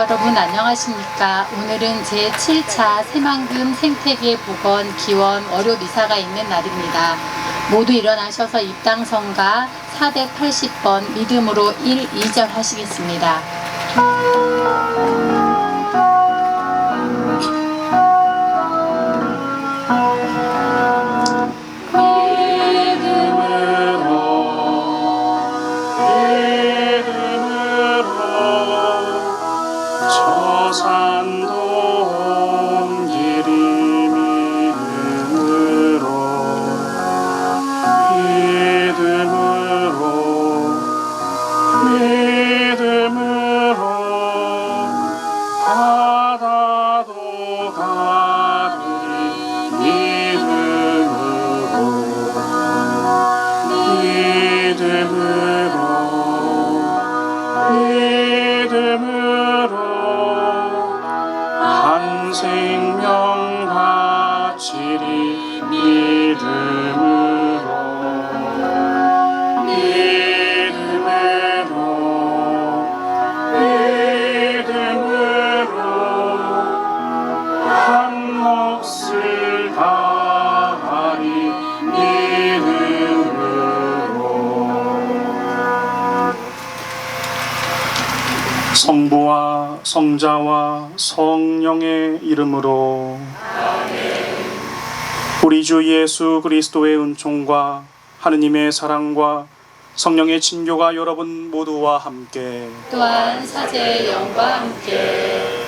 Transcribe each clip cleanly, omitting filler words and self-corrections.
여러분 안녕하십니까? 오늘은 제7차 새만금 생태계 복원 기원 월요 미사가 있는 날입니다. 모두 일어나셔서 입당성가 480번 믿음으로 1, 2절 하시겠습니다. 한 생명 바치리 믿음으로 한 몫을 다하리 믿음으로. 성부와 성자와 성령의 이름으로. 우리 주 예수 그리스도의 은총과 하느님의 사랑과 성령의 친교가 여러분 모두와 함께, 또한 사제의 영과 함께.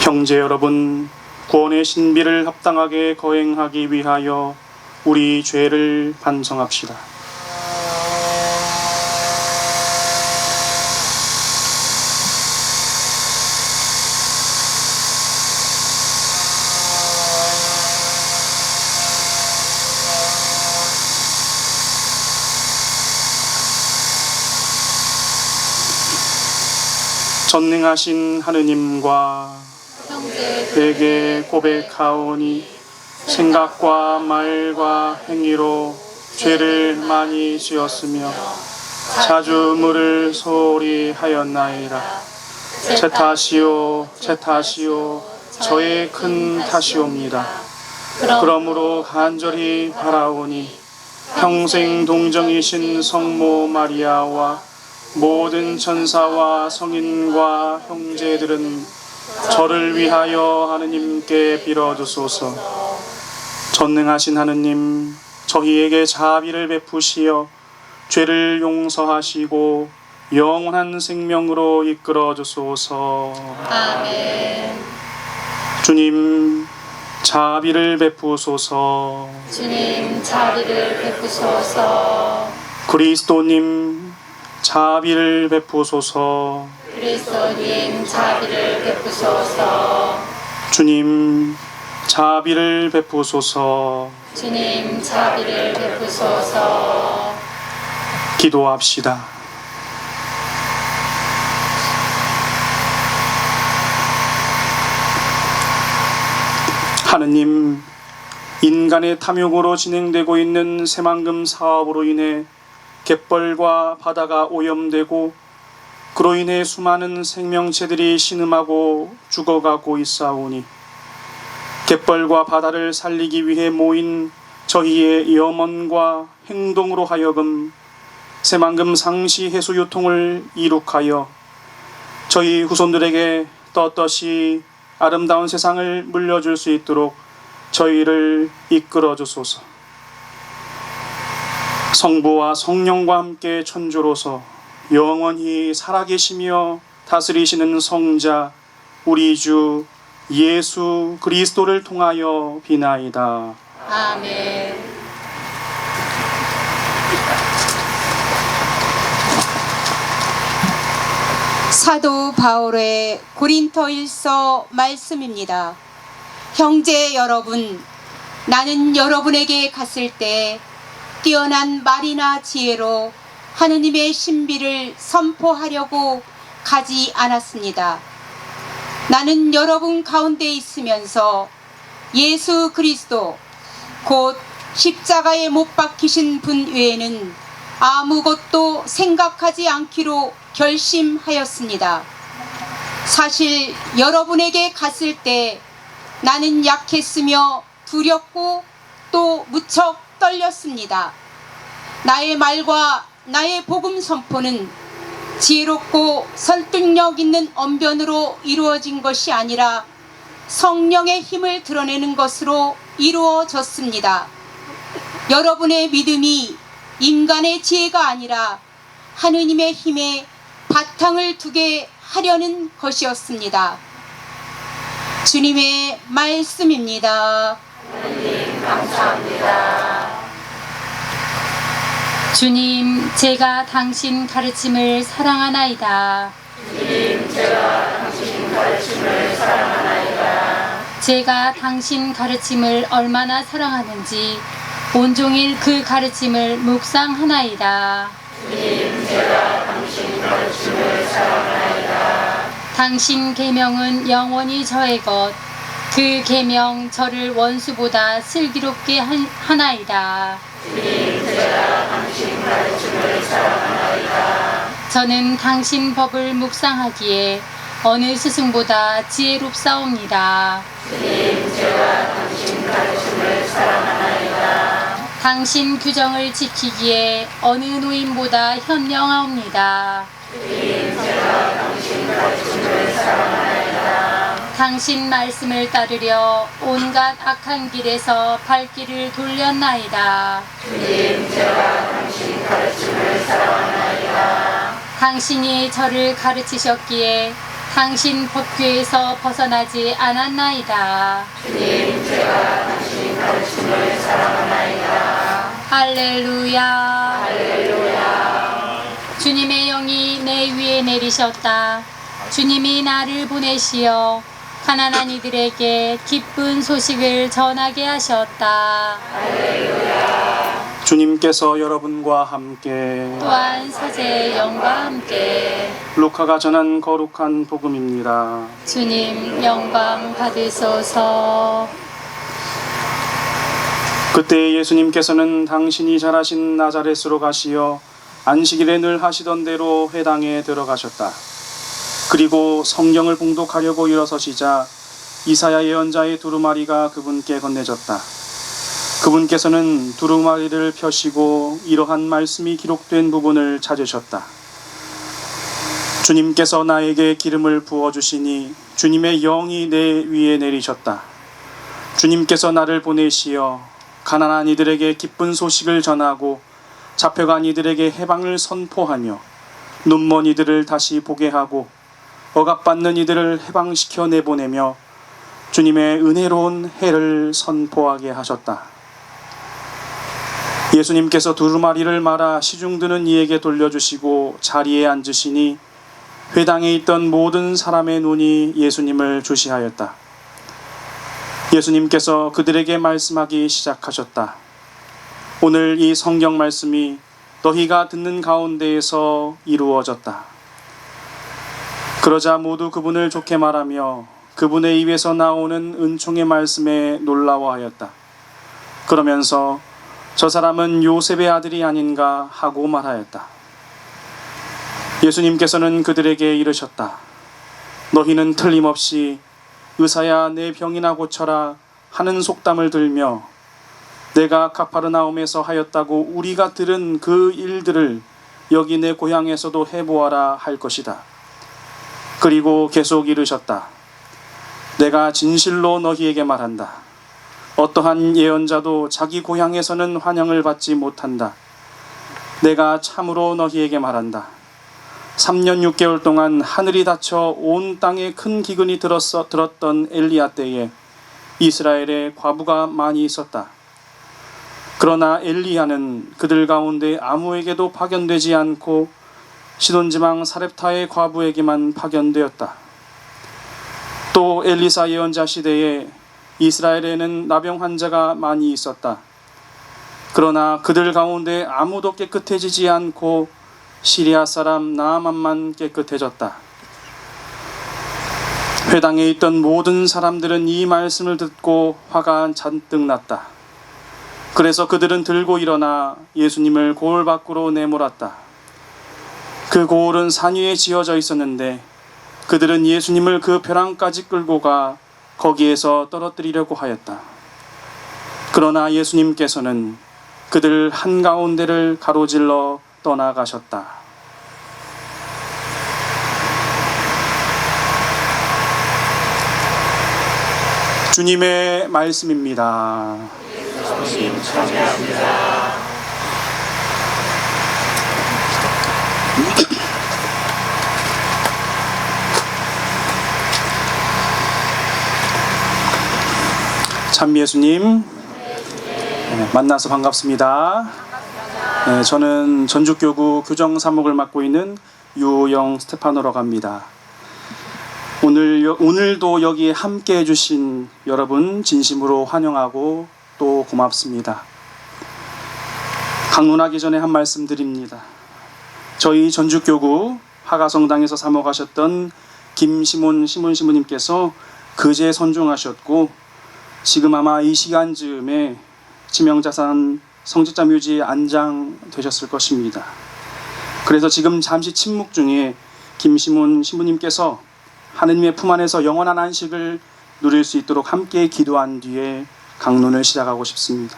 형제 여러분, 구원의 신비를 합당하게 거행하기 위하여 우리 죄를 반성합시다. 전능하신 하느님과 내게 고백하오니 생각과 말과 행위로 죄를 많이 지었으며 자주 물을 소홀히 하였나이다. 제 탓이요 저의 큰 탓이옵니다. 그러므로 간절히 바라오니 평생 동정이신 성모 마리아와 모든 천사와 성인과 형제들은 저를 위하여 하느님께 빌어주소서. 전능하신 하느님, 저희에게 자비를 베푸시어 죄를 용서하시고 영원한 생명으로 이끌어 주소서. 아멘. 주님, 자비를 베푸소서. 주님, 자비를 베푸소서. 그리스도님, 자비를 베푸소서. 그리스도님, 자비를 베푸소서. 주님, 자비를 베푸소서. 주님, 자비를 베푸소서. 기도합시다. 하느님, 인간의 탐욕으로 진행되고 있는 새만금 사업으로 인해 갯벌과 바다가 오염되고 그로 인해 수많은 생명체들이 신음하고 죽어가고 있사오니 갯벌과 바다를 살리기 위해 모인 저희의 염원과 행동으로 하여금 새만금 상시 해수 유통을 이룩하여 저희 후손들에게 떳떳이 아름다운 세상을 물려줄 수 있도록 저희를 이끌어 주소서. 성부와 성령과 함께 천주로서 영원히 살아계시며 다스리시는 성자 우리 주 예수 그리스도를 통하여 비나이다. 아멘. 사도 바울의 고린토일서 말씀입니다. 형제 여러분, 나는 여러분에게 갔을 때 뛰어난 말이나 지혜로 하느님의 신비를 선포하려고 가지 않았습니다. 나는 여러분 가운데 있으면서 예수 그리스도 곧 십자가에 못 박히신 분 외에는 아무것도 생각하지 않기로 결심하였습니다. 사실 여러분에게 갔을 때 나는 약했으며 두렵고 또 무척 떨렸습니다. 나의 말과 나의 복음 선포는 지혜롭고 설득력 있는 언변으로 이루어진 것이 아니라 성령의 힘을 드러내는 것으로 이루어졌습니다. 여러분의 믿음이 인간의 지혜가 아니라 하느님의 힘에 바탕을 두게 하려는 것이었습니다. 주님의 말씀입니다. 하나님 감사합니다. 주님, 제가 당신 가르침을 사랑하나이다. 주님, 제가 당신 가르침을 사랑하나이다. 제가 당신 가르침을 얼마나 사랑하는지 온종일 그 가르침을 묵상하나이다. 주님, 제가 당신 가르침을 사랑하나이다. 당신 계명은 영원히 저의 것, 그 계명 저를 원수보다 슬기롭게 하나이다. 주님, 제가 당신 가르침을 사랑하나이다. 저는 당신 법을 묵상하기에 어느 스승보다 지혜롭사옵니다. 주님, 제가 당신 가르침을 사랑하나이다. 당신 규정을 지키기에 어느 노인보다 현명하옵니다. 주님, 제가 당신 가르침을 사랑하나이다. 당신 말씀을 따르려 온갖 악한 길에서 발길을 돌렸나이다. 주님, 제가 당신 가르침을 사랑하나이다. 당신이 저를 가르치셨기에 당신 법궤에서 벗어나지 않았나이다. 주님, 제가 당신 가르침을 사랑하나이다. 할렐루야. 할렐루야. 주님의 영이 내 위에 내리셨다. 주님이 나를 보내시어 가난한 이들에게 기쁜 소식을 전하게 하셨다. 주님께서 여러분과 함께 또한 사제의 영과 함께 루카가 전한 거룩한 복음입니다. 주님 영광 받으소서. 그때 예수님께서는 당신이 잘하신 나자렛으로 가시어 안식일에 늘 하시던 대로 회당에 들어가셨다. 그리고 성경을 봉독하려고 일어서시자 이사야 예언자의 두루마리가 그분께 건네졌다. 그분께서는 두루마리를 펴시고 이러한 말씀이 기록된 부분을 찾으셨다. 주님께서 나에게 기름을 부어주시니 주님의 영이 내 위에 내리셨다. 주님께서 나를 보내시어 가난한 이들에게 기쁜 소식을 전하고 잡혀간 이들에게 해방을 선포하며 눈먼 이들을 다시 보게 하고 억압받는 이들을 해방시켜 내보내며 주님의 은혜로운 해를 선포하게 하셨다. 예수님께서 두루마리를 말아 시중드는 이에게 돌려주시고 자리에 앉으시니 회당에 있던 모든 사람의 눈이 예수님을 주시하였다. 예수님께서 그들에게 말씀하기 시작하셨다. 오늘 이 성경 말씀이 너희가 듣는 가운데에서 이루어졌다. 그러자 모두 그분을 좋게 말하며 그분의 입에서 나오는 은총의 말씀에 놀라워하였다. 그러면서 저 사람은 요셉의 아들이 아닌가 하고 말하였다. 예수님께서는 그들에게 이르셨다. 너희는 틀림없이 의사야 내 병이나 고쳐라 하는 속담을 들며 내가 가파르나움에서 하였다고 우리가 들은 그 일들을 여기 내 고향에서도 해보아라 할 것이다. 그리고 계속 이르셨다. 내가 진실로 너희에게 말한다. 어떠한 예언자도 자기 고향에서는 환영을 받지 못한다. 내가 참으로 너희에게 말한다. 3년 6개월 동안 하늘이 닫혀 온 땅에 큰 기근이 들었던 엘리야 때에 이스라엘에 과부가 많이 있었다. 그러나 엘리야는 그들 가운데 아무에게도 파견되지 않고 시돈지방 사렙타의 과부에게만 파견되었다. 또 엘리사 예언자 시대에 이스라엘에는 나병 환자가 많이 있었다. 그러나 그들 가운데 아무도 깨끗해지지 않고 시리아 사람 나아만만 깨끗해졌다. 회당에 있던 모든 사람들은 이 말씀을 듣고 화가 잔뜩 났다. 그래서 그들은 들고 일어나 예수님을 고을 밖으로 내몰았다. 그 고을은 산 위에 지어져 있었는데 그들은 예수님을 그 벼랑까지 끌고 가 거기에서 떨어뜨리려고 하였다. 그러나 예수님께서는 그들 한가운데를 가로질러 떠나가셨다. 주님의 말씀입니다. 주님 참여합니다. 참 예수님, 만나서 반갑습니다. 저는 전주교구 교정사목을 맡고 있는 유영 스테파노라고 합니다. 오늘도 여기에 함께 해주신 여러분 진심으로 환영하고 또 고맙습니다. 강론하기 전에 한 말씀 드립니다. 저희 전주교구 하가성당에서 사목하셨던 김시몬 시모님께서 그제 선종하셨고 지금 아마 이 시간쯤에 지명자산 성직자 묘지에 안장되셨을 것입니다. 그래서 지금 잠시 침묵 중에 김시몬 신부님께서 하느님의 품 안에서 영원한 안식을 누릴 수 있도록 함께 기도한 뒤에 강론을 시작하고 싶습니다.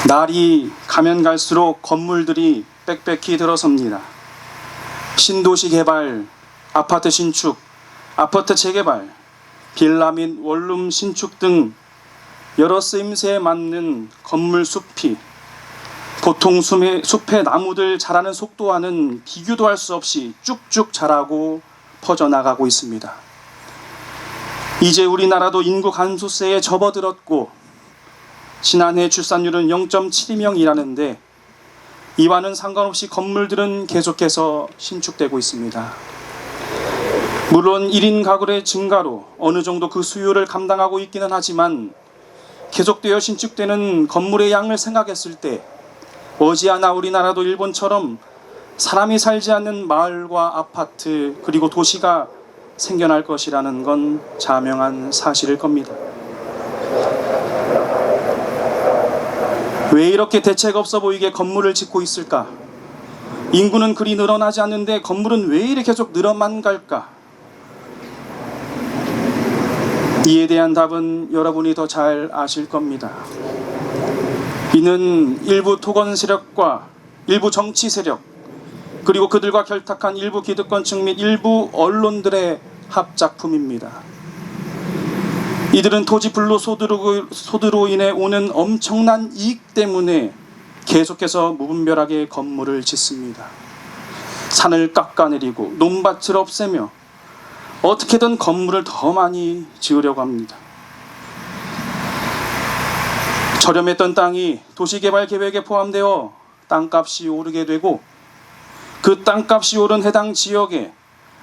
날이 가면 갈수록 건물들이 빽빽히 들어섭니다. 신도시 개발, 아파트 신축, 아파트 재개발, 빌라 및 원룸 신축 등 여러 쓰임새에 맞는 건물 숲이 보통 숲의 나무들 자라는 속도와는 비교도 할 수 없이 쭉쭉 자라고 퍼져나가고 있습니다. 이제 우리나라도 인구 감소세에 접어들었고 지난해 출산율은 0.72명이라는데 이와는 상관없이 건물들은 계속해서 신축되고 있습니다. 물론 1인 가구의 증가로 어느 정도 그 수요를 감당하고 있기는 하지만 계속되어 신축되는 건물의 양을 생각했을 때 머지않아 우리나라도 일본처럼 사람이 살지 않는 마을과 아파트 그리고 도시가 생겨날 것이라는 건 자명한 사실일 겁니다. 왜 이렇게 대책 없어 보이게 건물을 짓고 있을까? 인구는 그리 늘어나지 않는데 건물은 왜 이렇게 계속 늘어만 갈까? 이에 대한 답은 여러분이 더 잘 아실 겁니다. 이는 일부 토건 세력과 일부 정치 세력 그리고 그들과 결탁한 일부 기득권층 및 일부 언론들의 합작품입니다. 이들은 토지 불로소득으로 인해 오는 엄청난 이익 때문에 계속해서 무분별하게 건물을 짓습니다. 산을 깎아내리고 논밭을 없애며 어떻게든 건물을 더 많이 지으려고 합니다. 저렴했던 땅이 도시개발 계획에 포함되어 땅값이 오르게 되고 그 땅값이 오른 해당 지역에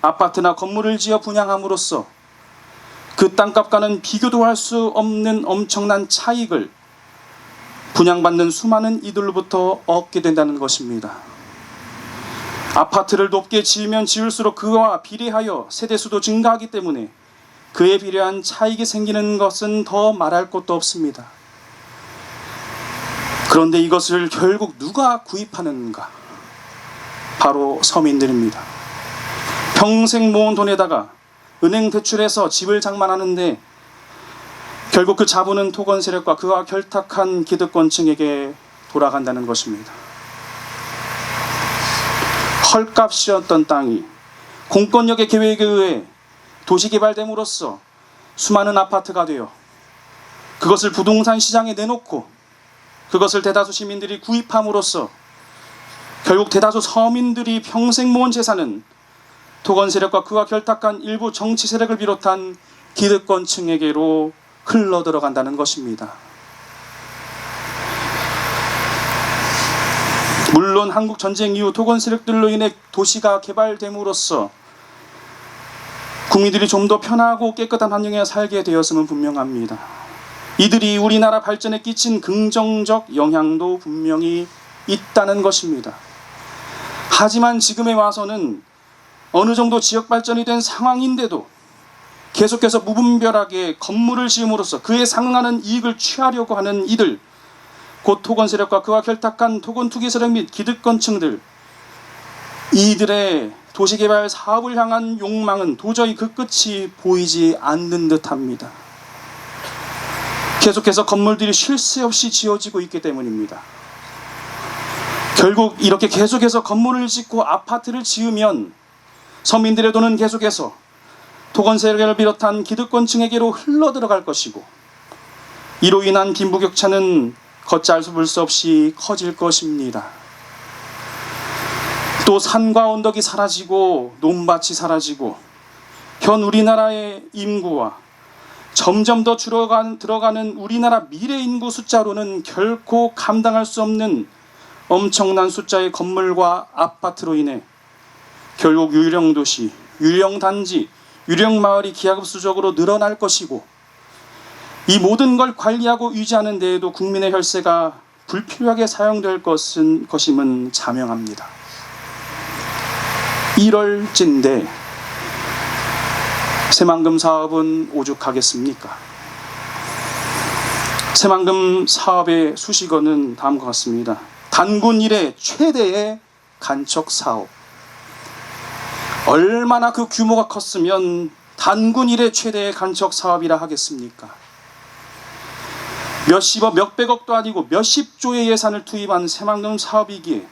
아파트나 건물을 지어 분양함으로써 그 땅값과는 비교도 할 수 없는 엄청난 차익을 분양받는 수많은 이들로부터 얻게 된다는 것입니다. 아파트를 높게 지으면 지을수록 그와 비례하여 세대수도 증가하기 때문에 그에 비례한 차익이 생기는 것은 더 말할 것도 없습니다. 그런데 이것을 결국 누가 구입하는가? 바로 서민들입니다. 평생 모은 돈에다가 은행 대출해서 집을 장만하는데 결국 그 자본은 토건 세력과 그와 결탁한 기득권층에게 돌아간다는 것입니다. 헐값이었던 땅이 공권력의 계획에 의해 도시개발됨으로써 수많은 아파트가 되어 그것을 부동산 시장에 내놓고 그것을 대다수 시민들이 구입함으로써 결국 대다수 서민들이 평생 모은 재산은 토건 세력과 그와 결탁한 일부 정치 세력을 비롯한 기득권층에게로 흘러들어간다는 것입니다. 물론 한국 전쟁 이후 토건 세력들로 인해 도시가 개발됨으로써 국민들이 좀 더 편하고 깨끗한 환경에 살게 되었음은 분명합니다. 이들이 우리나라 발전에 끼친 긍정적 영향도 분명히 있다는 것입니다. 하지만 지금에 와서는 어느 정도 지역 발전이 된 상황인데도 계속해서 무분별하게 건물을 지음으로써 그에 상응하는 이익을 취하려고 하는 이들, 곧 토건 세력과 그와 결탁한 토건 투기 세력 및 기득권층들, 이들의 도시개발 사업을 향한 욕망은 도저히 그 끝이 보이지 않는 듯합니다. 계속해서 건물들이 쉴 새 없이 지어지고 있기 때문입니다. 결국 이렇게 계속해서 건물을 짓고 아파트를 지으면 서민들의 돈은 계속해서 토건 세력을 비롯한 기득권층에게로 흘러들어갈 것이고, 이로 인한 빈부격차는 걷잘 볼 수 없이 커질 것입니다. 또 산과 언덕이 사라지고 논밭이 사라지고 현 우리나라의 인구와 점점 더 들어가는 우리나라 미래 인구 숫자로는 결코 감당할 수 없는 엄청난 숫자의 건물과 아파트로 인해 결국 유령도시, 유령단지, 유령마을이 기하급수적으로 늘어날 것이고, 이 모든 걸 관리하고 유지하는 데에도 국민의 혈세가 불필요하게 사용될 것임은 자명합니다. 이럴진데 새만금 사업은 오죽하겠습니까? 새만금 사업의 수식어는 다음과 같습니다. 단군 이래 최대의 간척 사업. 얼마나 그 규모가 컸으면 단군 이래 최대의 간척 사업이라 하겠습니까? 몇십억, 몇백억도 아니고 몇십조의 예산을 투입한 새만금 사업이기에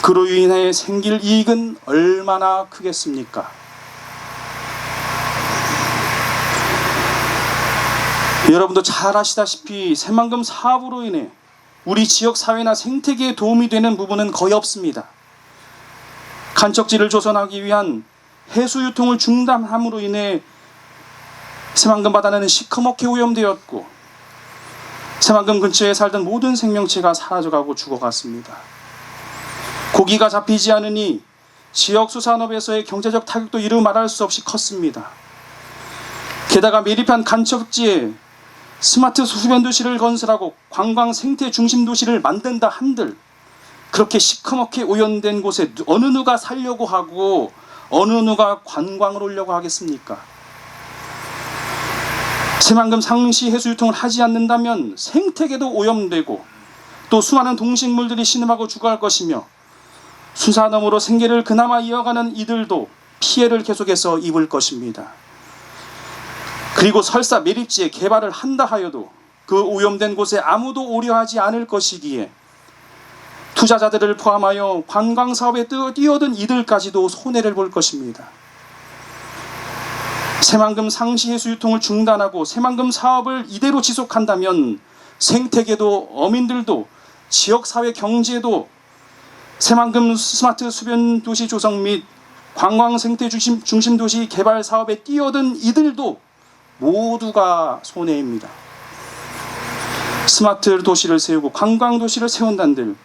그로 인해 생길 이익은 얼마나 크겠습니까? 여러분도 잘 아시다시피 새만금 사업으로 인해 우리 지역 사회나 생태계에 도움이 되는 부분은 거의 없습니다. 간척지를 조성하기 위한 해수 유통을 중단함으로 인해 새만금 바다는 시커멓게 오염되었고, 새만금 근처에 살던 모든 생명체가 사라져가고 죽어갔습니다. 고기가 잡히지 않으니 지역 수산업에서의 경제적 타격도 이루 말할 수 없이 컸습니다. 게다가 매립한 간척지에 스마트 수변 도시를 건설하고 관광 생태 중심 도시를 만든다 한들, 그렇게 시커멓게 오염된 곳에 어느 누가 살려고 하고 어느 누가 관광을 오려고 하겠습니까? 새만금 상시 해수 유통을 하지 않는다면 생태계도 오염되고 또 수많은 동식물들이 신음하고 죽어갈 것이며, 수산업으로 생계를 그나마 이어가는 이들도 피해를 계속해서 입을 것입니다. 그리고 설사 매립지에 개발을 한다 하여도 그 오염된 곳에 아무도 오려하지 않을 것이기에 투자자들을 포함하여 관광사업에 뛰어든 이들까지도 손해를 볼 것입니다. 새만금 상시 해수 유통을 중단하고 새만금 사업을 이대로 지속한다면 생태계도 어민들도 지역사회 경제도 새만금 스마트 수변 도시 조성 및 관광 생태 중심 도시 개발 사업에 뛰어든 이들도 모두가 손해입니다. 스마트 도시를 세우고 관광 도시를 세운다는들,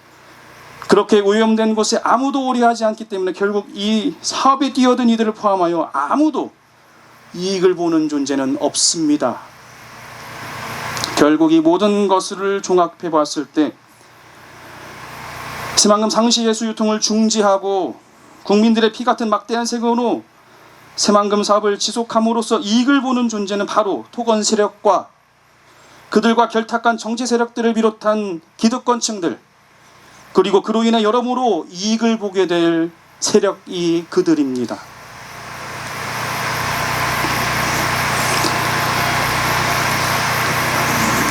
그렇게 오염된 곳에 아무도 오려하지 않기 때문에 결국 이 사업에 뛰어든 이들을 포함하여 아무도 이익을 보는 존재는 없습니다. 결국 이 모든 것을 종합해 봤을 때 새만금 상시 해수 유통을 중지하고 국민들의 피 같은 막대한 세금으로 새만금 사업을 지속함으로써 이익을 보는 존재는 바로 토건 세력과 그들과 결탁한 정치 세력들을 비롯한 기득권층들, 그리고 그로 인해 여러모로 이익을 보게 될 세력이 그들입니다.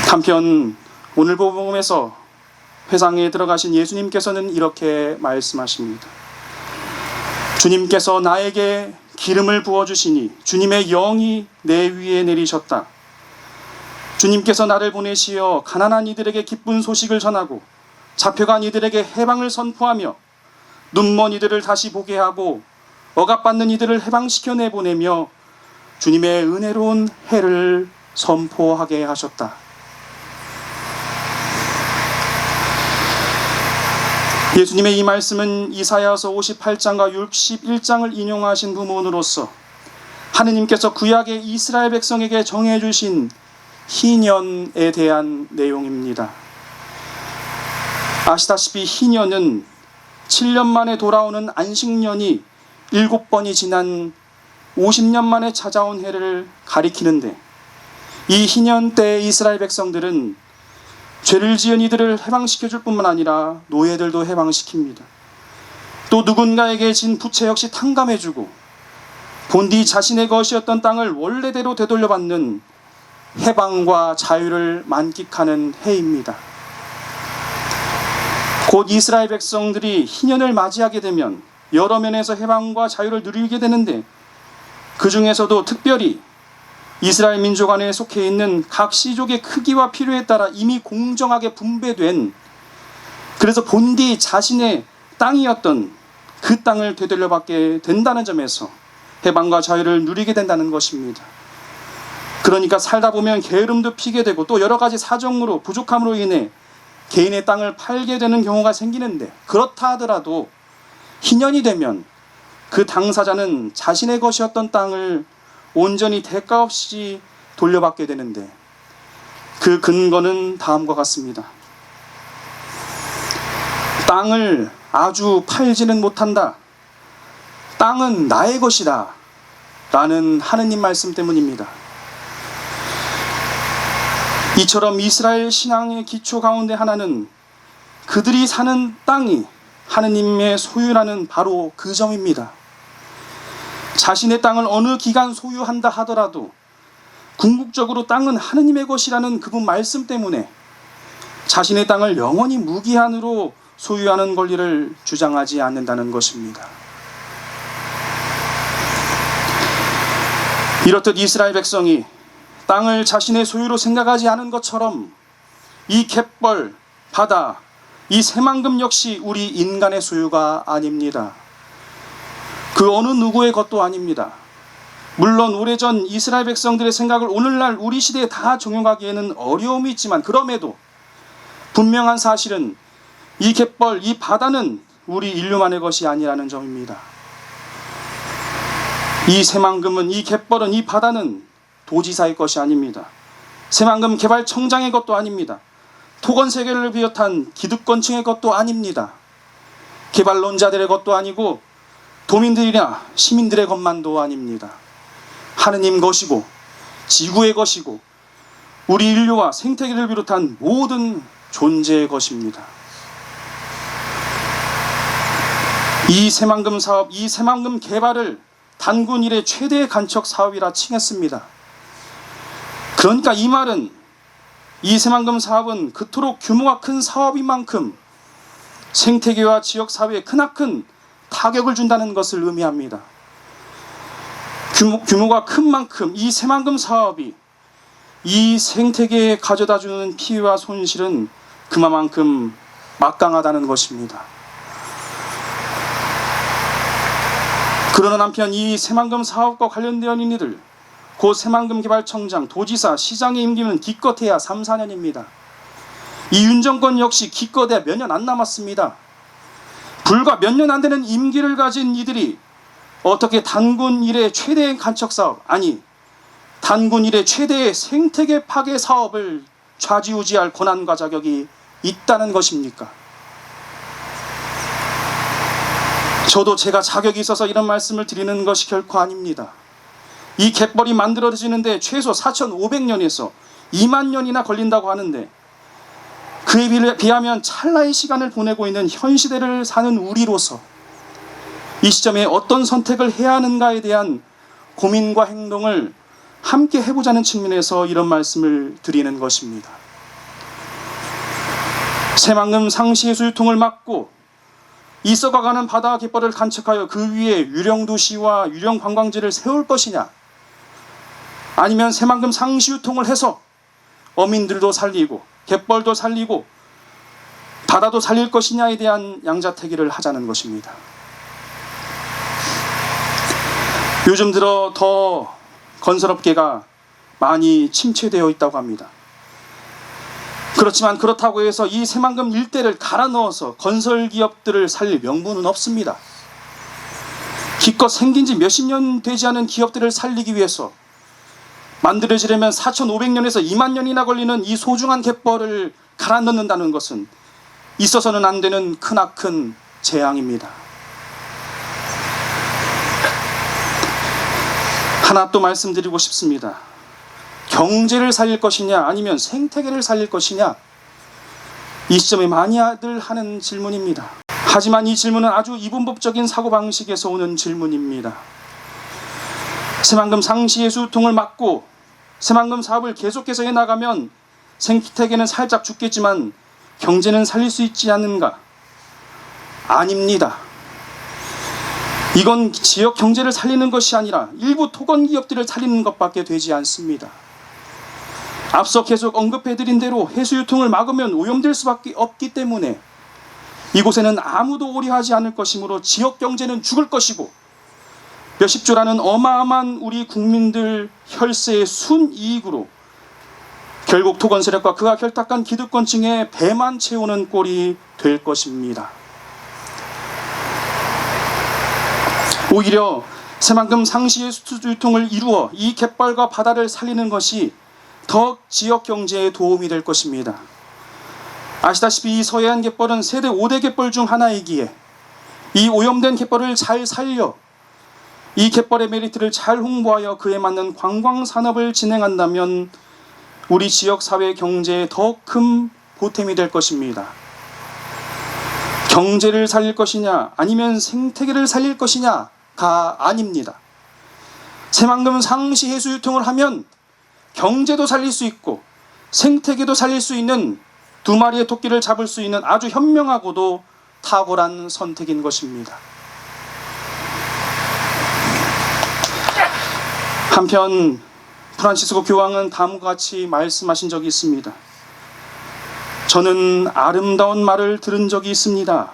한편 오늘 복음에서 회상에 들어가신 예수님께서는 이렇게 말씀하십니다. 주님께서 나에게 기름을 부어주시니 주님의 영이 내 위에 내리셨다. 주님께서 나를 보내시어 가난한 이들에게 기쁜 소식을 전하고 잡혀간 이들에게 해방을 선포하며 눈먼 이들을 다시 보게 하고 억압받는 이들을 해방시켜 내보내며 주님의 은혜로운 해를 선포하게 하셨다. 예수님의 이 말씀은 이사야서 58장과 61장을 인용하신 부문으로서 하느님께서 구약의 이스라엘 백성에게 정해주신 희년에 대한 내용입니다. 아시다시피 희년은 7년 만에 돌아오는 안식년이 7번이 지난 50년 만에 찾아온 해를 가리키는데, 이 희년 때 이스라엘 백성들은 죄를 지은 이들을 해방시켜 줄 뿐만 아니라 노예들도 해방시킵니다. 또 누군가에게 진 부채 역시 탕감해주고 본디 자신의 것이었던 땅을 원래대로 되돌려받는 해방과 자유를 만끽하는 해입니다. 곧 이스라엘 백성들이 희년을 맞이하게 되면 여러 면에서 해방과 자유를 누리게 되는데, 그 중에서도 특별히 이스라엘 민족 안에 속해 있는 각 시족의 크기와 필요에 따라 이미 공정하게 분배된, 그래서 본디 자신의 땅이었던 그 땅을 되돌려받게 된다는 점에서 해방과 자유를 누리게 된다는 것입니다. 그러니까 살다 보면 게으름도 피게 되고 또 여러 가지 사정으로 부족함으로 인해 개인의 땅을 팔게 되는 경우가 생기는데, 그렇다 하더라도 희년이 되면 그 당사자는 자신의 것이었던 땅을 온전히 대가 없이 돌려받게 되는데, 그 근거는 다음과 같습니다. 땅을 아주 팔지는 못한다. 땅은 나의 것이다. 라는 하느님 말씀 때문입니다. 이처럼 이스라엘 신앙의 기초 가운데 하나는 그들이 사는 땅이 하느님의 소유라는 바로 그 점입니다. 자신의 땅을 어느 기간 소유한다 하더라도 궁극적으로 땅은 하느님의 것이라는 그분 말씀 때문에 자신의 땅을 영원히 무기한으로 소유하는 권리를 주장하지 않는다는 것입니다. 이렇듯 이스라엘 백성이 땅을 자신의 소유로 생각하지 않은 것처럼 이 갯벌, 바다, 이 새만금 역시 우리 인간의 소유가 아닙니다. 그 어느 누구의 것도 아닙니다. 물론 오래전 이스라엘 백성들의 생각을 오늘날 우리 시대에 다 적용하기에는 어려움이 있지만, 그럼에도 분명한 사실은 이 갯벌, 이 바다는 우리 인류만의 것이 아니라는 점입니다. 이 새만금은, 이 갯벌은, 이 바다는 도지사의 것이 아닙니다. 새만금 개발청장의 것도 아닙니다. 토건세계를 비롯한 기득권층의 것도 아닙니다. 개발론자들의 것도 아니고 도민들이나 시민들의 것만도 아닙니다. 하느님 것이고 지구의 것이고 우리 인류와 생태계를 비롯한 모든 존재의 것입니다. 이 새만금 사업, 이 새만금 개발을 단군 이래 최대의 간척 사업이라 칭했습니다. 그러니까 이 말은 이 새만금 사업은 그토록 규모가 큰 사업인 만큼 생태계와 지역사회에 크나큰 타격을 준다는 것을 의미합니다. 규모가 큰 만큼 이 새만금 사업이 이 생태계에 가져다주는 피해와 손실은 그만큼 막강하다는 것입니다. 그러나 한편 이 새만금 사업과 관련된 이들, 곧 새만금 개발청장, 도지사, 시장의 임기는 기껏해야 3, 4년입니다. 이 윤 정권 역시 기껏해야 몇 년 안 남았습니다. 불과 몇 년 안 되는 임기를 가진 이들이 어떻게 단군 이래 최대의 간척사업, 아니 단군 이래 최대의 생태계 파괴 사업을 좌지우지할 권한과 자격이 있다는 것입니까? 저도 제가 자격이 있어서 이런 말씀을 드리는 것이 결코 아닙니다. 이 갯벌이 만들어지는데 최소 4,500년에서 2만 년이나 걸린다고 하는데, 그에 비하면 찰나의 시간을 보내고 있는 현 시대를 사는 우리로서 이 시점에 어떤 선택을 해야 하는가에 대한 고민과 행동을 함께 해보자는 측면에서 이런 말씀을 드리는 것입니다. 새만금 상시의 수유통을 막고 이 썩어가는 바다와 갯벌을 간척하여 그 위에 유령 도시와 유령 관광지를 세울 것이냐, 아니면 새만금 상시유통을 해서 어민들도 살리고 갯벌도 살리고 바다도 살릴 것이냐에 대한 양자택일을 하자는 것입니다. 요즘 들어 더 건설업계가 많이 침체되어 있다고 합니다. 그렇지만 그렇다고 해서 이 새만금 일대를 갈아 넣어서 건설기업들을 살릴 명분은 없습니다. 기껏 생긴 지 몇십 년 되지 않은 기업들을 살리기 위해서 만들어지려면 4,500년에서 2만 년이나 걸리는 이 소중한 갯벌을 갈아 넣는다는 것은 있어서는 안 되는 크나큰 재앙입니다. 하나 또 말씀드리고 싶습니다. 경제를 살릴 것이냐 아니면 생태계를 살릴 것이냐, 이 시점에 많이들 하는 질문입니다. 하지만 이 질문은 아주 이분법적인 사고방식에서 오는 질문입니다. 새만금 상시해수통을 막고 새만금 사업을 계속해서 해나가면 생태계는 살짝 죽겠지만 경제는 살릴 수 있지 않는가? 아닙니다. 이건 지역 경제를 살리는 것이 아니라 일부 토건 기업들을 살리는 것밖에 되지 않습니다. 앞서 계속 언급해드린 대로 해수유통을 막으면 오염될 수밖에 없기 때문에 이곳에는 아무도 오려하지 않을 것이므로 지역 경제는 죽을 것이고, 몇십 조라는 어마어마한 우리 국민들 혈세의 순이익으로 결국 토건 세력과 그가 결탁한 기득권층의 배만 채우는 꼴이 될 것입니다. 오히려 새만금 상시의 수유통을 이루어 이 갯벌과 바다를 살리는 것이 더 지역 경제에 도움이 될 것입니다. 아시다시피 이 서해안 갯벌은 세대 5대 갯벌 중 하나이기에 이 오염된 갯벌을 잘 살려 이 갯벌의 메리트를 잘 홍보하여 그에 맞는 관광 산업을 진행한다면 우리 지역 사회 경제에 더 큰 보탬이 될 것입니다. 경제를 살릴 것이냐 아니면 생태계를 살릴 것이냐가 아닙니다. 새만금 상시 해수유통을 하면 경제도 살릴 수 있고 생태계도 살릴 수 있는 두 마리의 토끼를 잡을 수 있는 아주 현명하고도 탁월한 선택인 것입니다. 한편 프란시스코 교황은 다음과 같이 말씀하신 적이 있습니다. 저는 아름다운 말을 들은 적이 있습니다.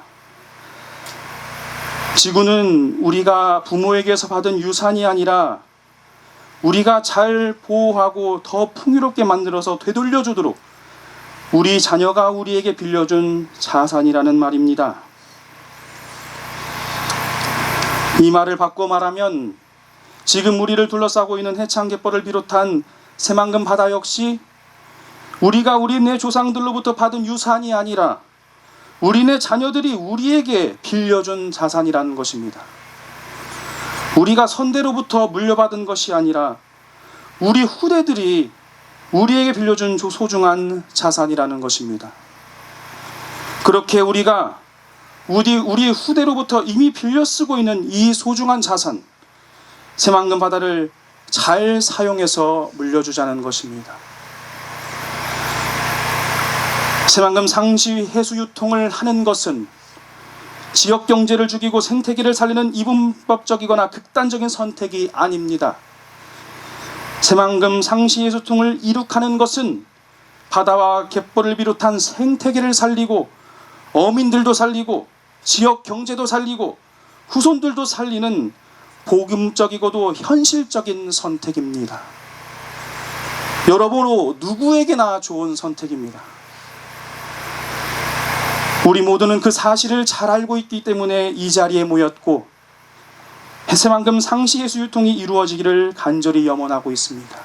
지구는 우리가 부모에게서 받은 유산이 아니라 우리가 잘 보호하고 더 풍요롭게 만들어서 되돌려주도록 우리 자녀가 우리에게 빌려준 자산이라는 말입니다. 이 말을 바꿔 말하면 지금 우리를 둘러싸고 있는 해창갯벌을 비롯한 새만금 바다 역시 우리가 우리네 조상들로부터 받은 유산이 아니라 우리네 자녀들이 우리에게 빌려준 자산이라는 것입니다. 우리가 선대로부터 물려받은 것이 아니라 우리 후대들이 우리에게 빌려준 소중한 자산이라는 것입니다. 그렇게 우리가 우리 후대로부터 이미 빌려 쓰고 있는 이 소중한 자산, 새만금 바다를 잘 사용해서 물려주자는 것입니다. 새만금 상시 해수유통을 하는 것은 지역 경제를 죽이고 생태계를 살리는 이분법적이거나 극단적인 선택이 아닙니다. 새만금 상시 해수통을 이룩하는 것은 바다와 갯벌을 비롯한 생태계를 살리고 어민들도 살리고 지역 경제도 살리고 후손들도 살리는 복음적이고도 현실적인 선택입니다. 여러모로 누구에게나 좋은 선택입니다. 우리 모두는 그 사실을 잘 알고 있기 때문에 이 자리에 모였고 새만금 상시 해수유통이 이루어지기를 간절히 염원하고 있습니다.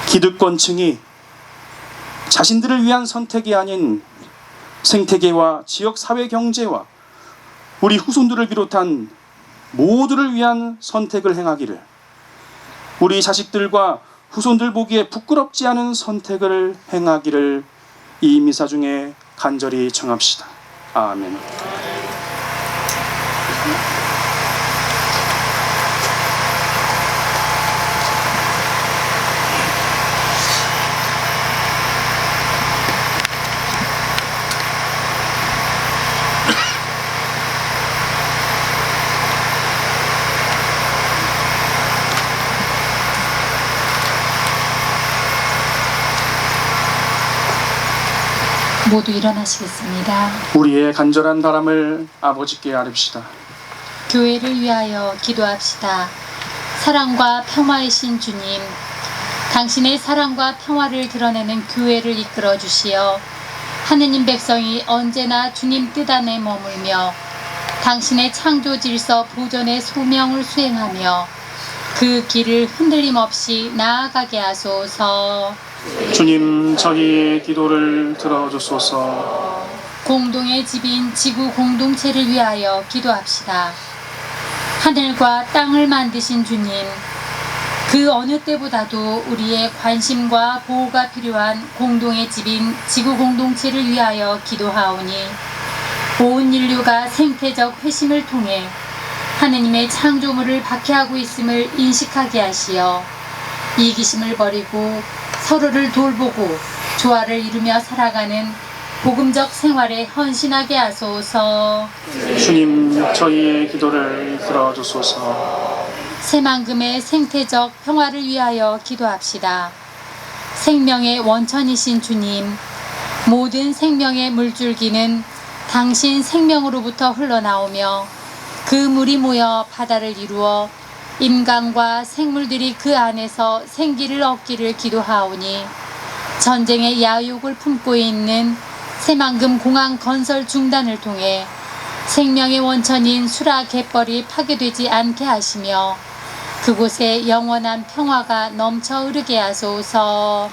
기득권층이 자신들을 위한 선택이 아닌 생태계와 지역 사회 경제와 우리 후손들을 비롯한 모두를 위한 선택을 행하기를, 우리 자식들과 후손들 보기에 부끄럽지 않은 선택을 행하기를 이 미사 중에 간절히 청합시다. 아멘. 모두 일어나시겠습니다. 우리의 간절한 바람을 아버지께 아뢰시다. 교회를 위하여 기도합시다. 사랑과 평화이신 주님, 당신의 사랑과 평화를 드러내는 교회를 이끌어 주시어 하느님 백성이 언제나 주님 뜻 안에 머물며 당신의 창조 질서 보존의 소명을 수행하며 그 길을 흔들림 없이 나아가게 하소서. 주님, 저희의 기도를 들어주소서. 공동의 집인 지구 공동체를 위하여 기도합시다. 하늘과 땅을 만드신 주님, 그 어느 때보다도 우리의 관심과 보호가 필요한 공동의 집인 지구 공동체를 위하여 기도하오니 온 인류가 생태적 회심을 통해 하느님의 창조물을 박해하고 있음을 인식하게 하시어 이기심을 버리고 서로를 돌보고 조화를 이루며 살아가는 복음적 생활에 헌신하게 하소서. 주님, 저희의 기도를 들어주소서. 새만금의 생태적 평화를 위하여 기도합시다. 생명의 원천이신 주님, 모든 생명의 물줄기는 당신 생명으로부터 흘러나오며 그 물이 모여 바다를 이루어 인간과 생물들이 그 안에서 생기를 얻기를 기도하오니 전쟁의 야욕을 품고 있는 새만금 공항 건설 중단을 통해 생명의 원천인 수라 갯벌이 파괴되지 않게 하시며 그곳에 영원한 평화가 넘쳐 흐르게 하소서.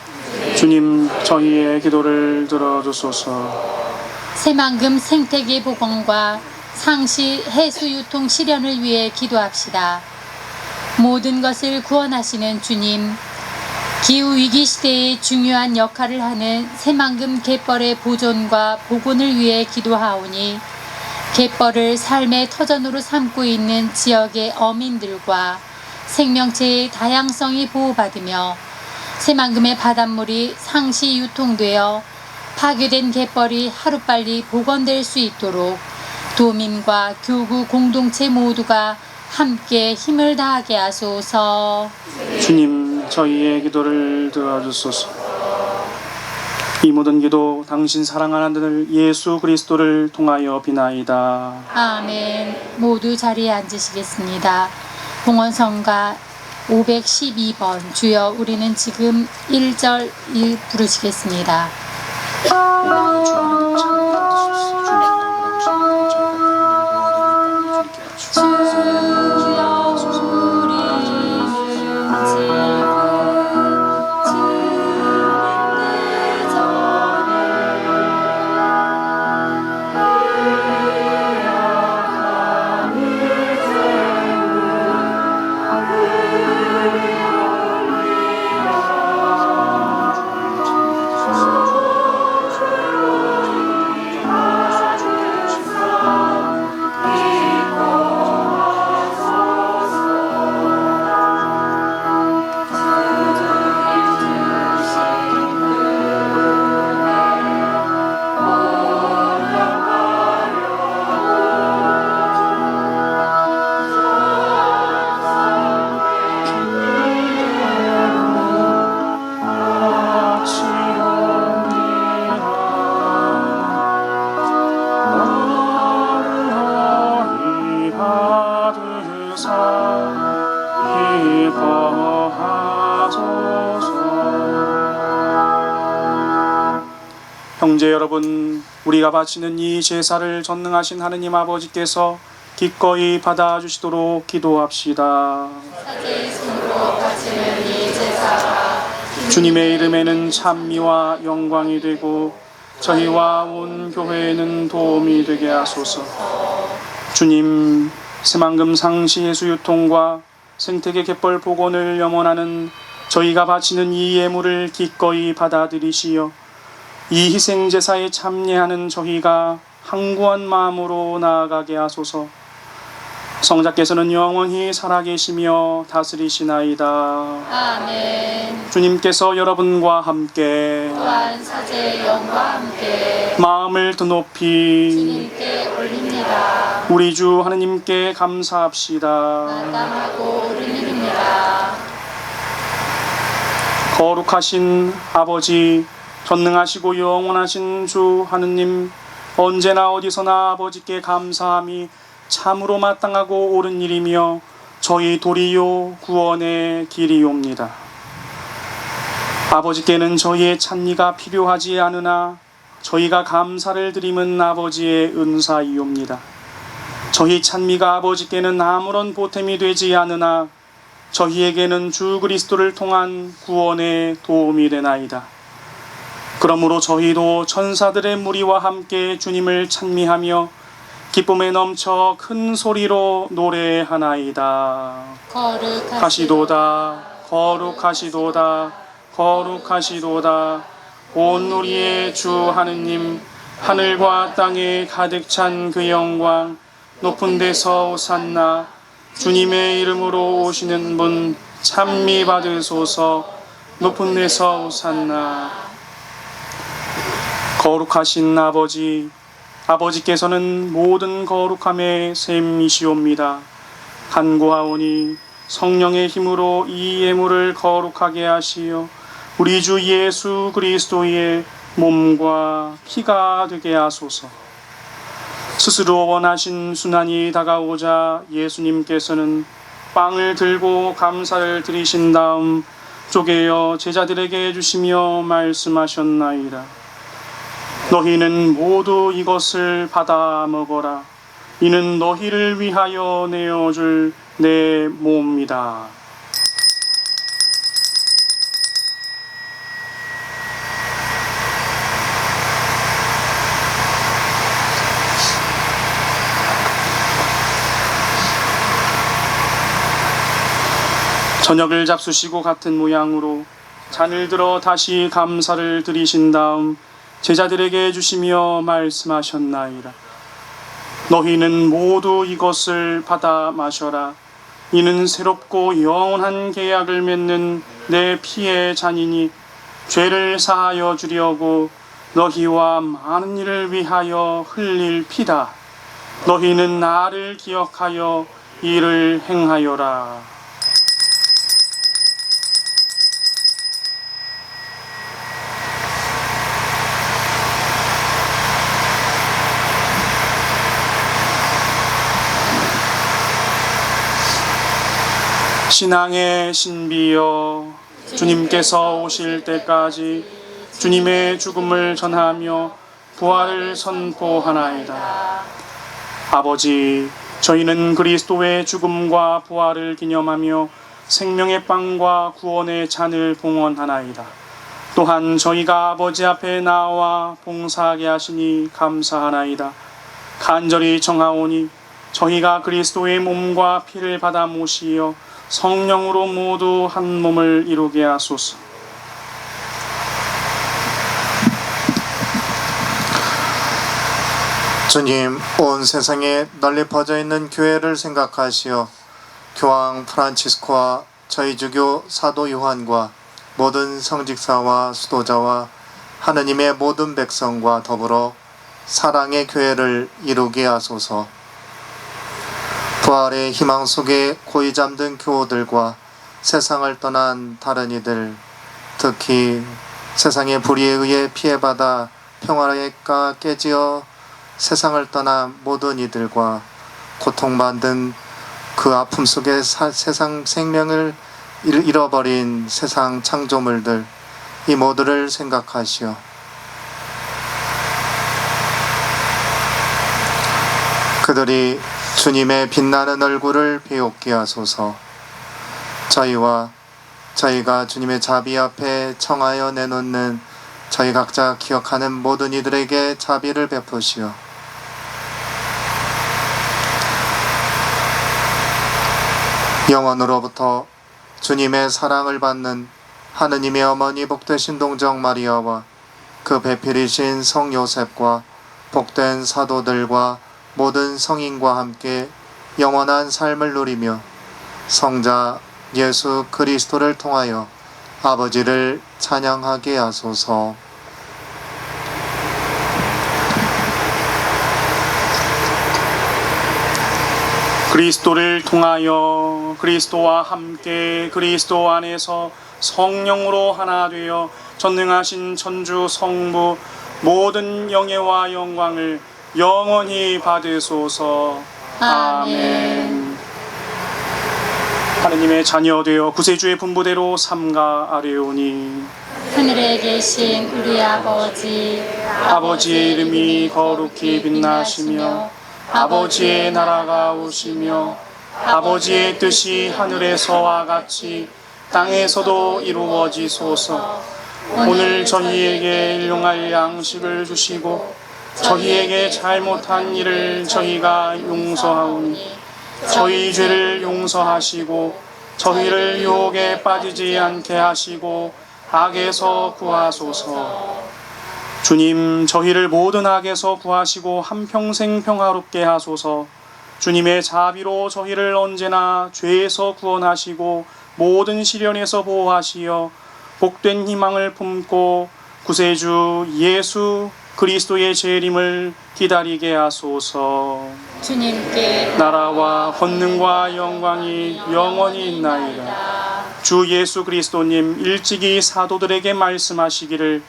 주님, 저희의 기도를 들어주소서. 새만금 생태계 복원과 상시 해수 유통 실현을 위해 기도합시다. 모든 것을 구원하시는 주님, 기후위기 시대에 중요한 역할을 하는 새만금 갯벌의 보존과 복원을 위해 기도하오니 갯벌을 삶의 터전으로 삼고 있는 지역의 어민들과 생명체의 다양성이 보호받으며 새만금의 바닷물이 상시 유통되어 파괴된 갯벌이 하루빨리 복원될 수 있도록 도민과 교구 공동체 모두가 함께 힘을 다하게 하소서. 주님, 저희의 기도를 들어주소서. 이 모든 기도 당신 사랑하는 아들 예수 그리스도를 통하여 비나이다. 아멘. 모두 자리에 앉으시겠습니다. 봉헌성가 512번 주여 우리는 지금 1절 1 부르시겠습니다. 형제 여러분, 우리가 바치는 이 제사를 전능하신 하느님 아버지께서 기꺼이 받아주시도록 기도합시다. 주님의 이름에는 찬미와 영광이 되고 저희와 온 교회에는 도움이 되게 하소서. 주님, 새만금 상시 해수 유통과 생태계 갯벌 복원을 염원하는 저희가 바치는 이 예물을 기꺼이 받아들이시어 이 희생제사에 참여하는 저희가 항구한 마음으로 나아가게 하소서. 성자께서는 영원히 살아계시며 다스리시나이다. 아멘. 주님께서 여러분과 함께 또한 사제의 영과 함께 마음을 드높이 주님께 올립니다. 우리 주 하느님께 감사합시다. 마땅하고 옳은 일입니다. 거룩하신 아버지, 전능하시고 영원하신 주 하느님, 언제나 어디서나 아버지께 감사함이 참으로 마땅하고 옳은 일이며 저희 도리요 구원의 길이옵니다. 아버지께는 저희의 찬미가 필요하지 않으나 저희가 감사를 드림은 아버지의 은사이옵니다. 저희 찬미가 아버지께는 아무런 보탬이 되지 않으나 저희에게는 주 그리스도를 통한 구원의 도움이 되나이다. 그러므로 저희도 천사들의 무리와 함께 주님을 찬미하며 기쁨에 넘쳐 큰 소리로 노래하나이다. 거룩하시도다, 거룩하시도다, 거룩하시도다. 온 우리의 주 하느님, 하늘과 땅에 가득 찬 그 영광, 높은 데서 오산나. 주님의 이름으로 오시는 분 찬미 받으소서. 높은 데서 오산나. 거룩하신 아버지, 아버지께서는 모든 거룩함의 셈이시옵니다. 간구하오니 성령의 힘으로 이 예물을 거룩하게 하시어 우리 주 예수 그리스도의 몸과 피가 되게 하소서. 스스로 원하신 순환이 다가오자 예수님께서는 빵을 들고 감사를 드리신 다음 쪼개어 제자들에게 주시며 말씀하셨나이다. 너희는 모두 이것을 받아 먹어라. 이는 너희를 위하여 내어줄 내 몸이다. 저녁을 잡수시고 같은 모양으로 잔을 들어 다시 감사를 드리신 다음 제자들에게 주시며 말씀하셨나이다. 너희는 모두 이것을 받아 마셔라. 이는 새롭고 영원한 계약을 맺는 내 피의 잔이니 죄를 사하여 주려고 너희와 많은 이를 위하여 흘릴 피다. 너희는 나를 기억하여 이를 행하여라. 신앙의 신비여, 주님께서 오실 때까지 주님의 죽음을 전하며 부활을 선포하나이다. 아버지, 저희는 그리스도의 죽음과 부활을 기념하며 생명의 빵과 구원의 잔을 봉헌하나이다. 또한 저희가 아버지 앞에 나와 봉사하게 하시니 감사하나이다. 간절히 청하오니 저희가 그리스도의 몸과 피를 받아 모시어 성령으로 모두 한 몸을 이루게 하소서. 주님, 온 세상에 널리 퍼져 있는 교회를 생각하시어 교황 프란치스코와 저희 주교 사도 요한과 모든 성직사와 수도자와 하느님의 모든 백성과 더불어 사랑의 교회를 이루게 하소서. 부활의 희망 속에 고이 잠든 교우들과 세상을 떠난 다른 이들, 특히 세상의 불의에 의해 피해받아 평화가 깨지어 세상을 떠난 모든 이들과 고통받은 그 아픔 속에 세상 생명을 잃어버린 세상 창조물들, 이 모두를 생각하시오. 그들이 주님의 빛나는 얼굴을 배웁게 하소서. 저희와 저희가 주님의 자비 앞에 청하여 내놓는 저희 각자 기억하는 모든 이들에게 자비를 베푸시오. 영원으로부터 주님의 사랑을 받는 하느님의 어머니 복되신 동정 마리아와 그 배필이신 성 요셉과 복된 사도들과 모든 성인과 함께 영원한 삶을 누리며 성자 예수 그리스도를 통하여 아버지를 찬양하게 하소서. 그리스도를 통하여 그리스도와 함께 그리스도 안에서 성령으로 하나 되어 전능하신 천주 성부 모든 영예와 영광을 영원히 받으소서. 아멘. 하느님의 자녀 되어 구세주의 분부대로 삼가하려오니 하늘에 계신 우리 아버지의 이름이 거룩히 빛나시며 아버지의 나라가 오시며 아버지의 뜻이 하늘에서와 같이 땅에서도 이루어지소서. 오늘 저희에게 일용할 양식을 주시고 저희에게 잘못한 일을 저희가 용서하오니 저희 죄를 용서하시고 저희를 유혹에 빠지지 않게 하시고 악에서 구하소서. 주님, 저희를 모든 악에서 구하시고 한평생 평화롭게 하소서. 주님의 자비로 저희를 언제나 죄에서 구원하시고 모든 시련에서 보호하시어 복된 희망을 품고 구세주 예수 그리스도의 재림을 기다리게 하소서. 주님께 나라와 권능과 영광이 영원히 있나이다. 주 예수 그리스도님 일찍이 사도들에게 말씀하시기를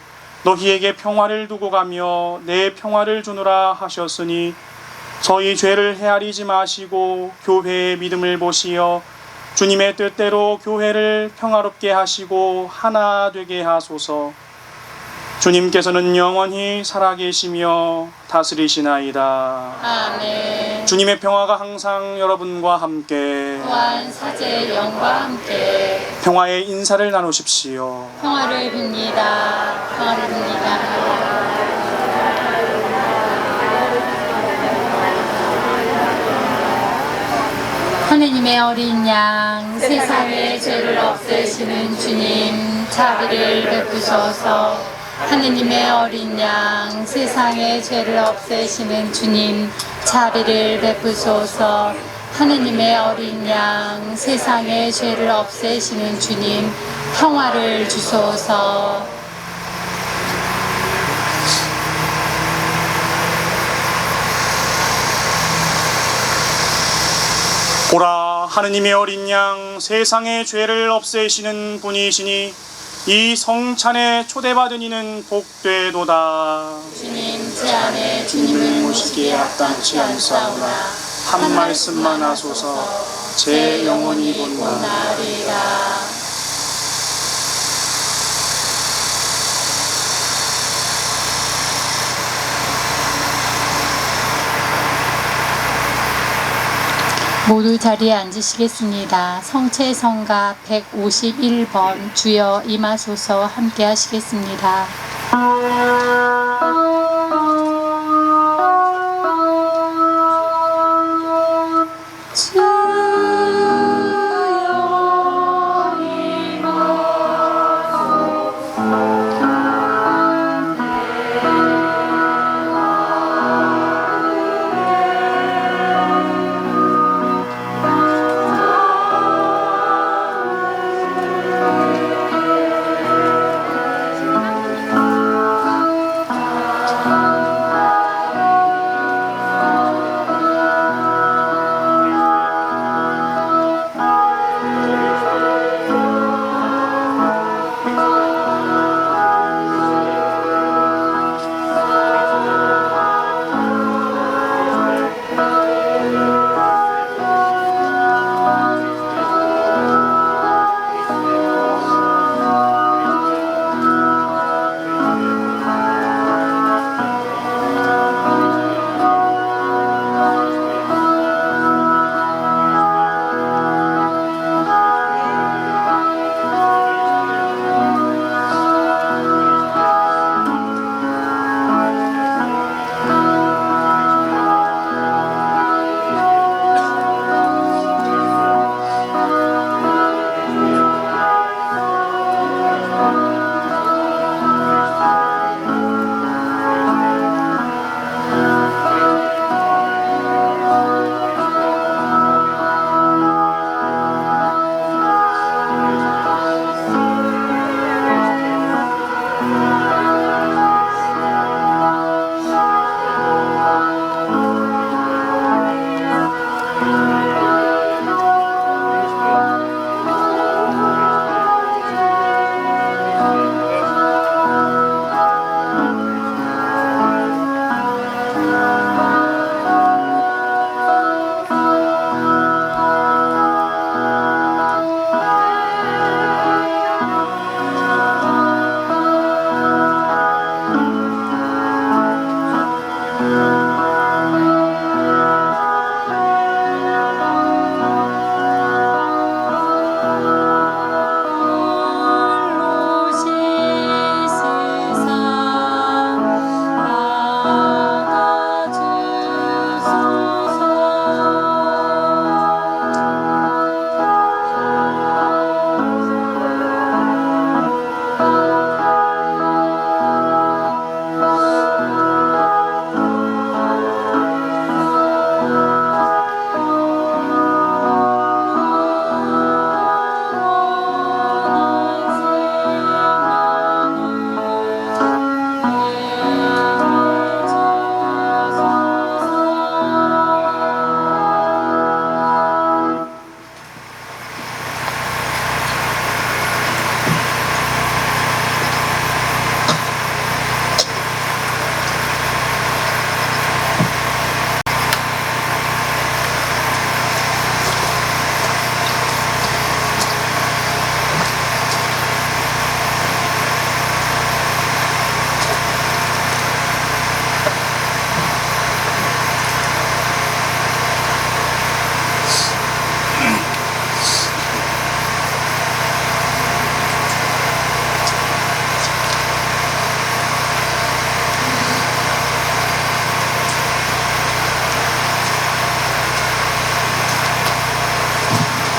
너희에게 평화를 두고 가며 내 평화를 주노라 하셨으니 저희 죄를 헤아리지 마시고 교회의 믿음을 보시어 주님의 뜻대로 교회를 평화롭게 하시고 하나 되게 하소서. 주님께서는 영원히 살아계시며 다스리시나이다. 아멘. 주님의 평화가 항상 여러분과 함께 또한 사제의 영과 함께 평화의 인사를 나누십시오. 평화를 빕니다. 평화를 빕니다. 하느님의 어린 양, 세상의 죄를 없애시는 주님, 자비를 베푸소서. 하느님의 어린 양, 세상의 죄를 없애시는 주님, 자비를 베푸소서. 하느님의 어린 양, 세상의 죄를 없애시는 주님, 평화를 주소서. 보라, 하느님의 어린 양, 세상의 죄를 없애시는 분이시니 이 성찬에 초대받은 이는 복되도다. 주님, 제 안에 주님을 모시기에 합당치 않사오나 한 말씀만 하소서. 제 영혼이 본다. 모두 자리에 앉으시겠습니다. 성체성가 151번 주여 임하소서 함께 하시겠습니다.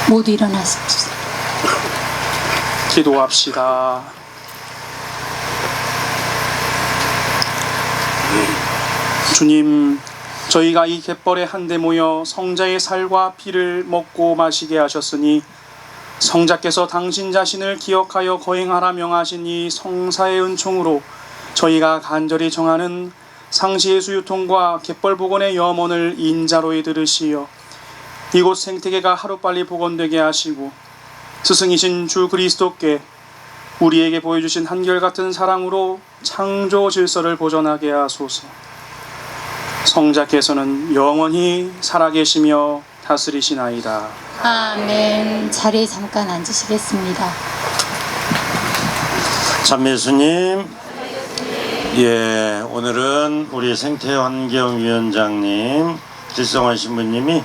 모두 일어나십시오. 기도합시다. 주님, 저희가 이 갯벌에 한데 모여 성자의 살과 피를 먹고 마시게 하셨으니 성자께서 당신 자신을 기억하여 거행하라 명하신 이 성사의 은총으로 저희가 간절히 정하는 상시예수 유통과 갯벌 복원의 염원을 인자로이 들으시어 이곳 생태계가 하루빨리 복원되게 하시고 스승이신 주 그리스도께 우리에게 보여주신 한결같은 사랑으로 창조 질서를 보존하게 하소서. 성자께서는 영원히 살아계시며 다스리시나이다. 아멘. 자리에 잠깐 앉으시겠습니다. 참예수님, 예, 오늘은 우리 생태환경위원장님, 길성환 신부님이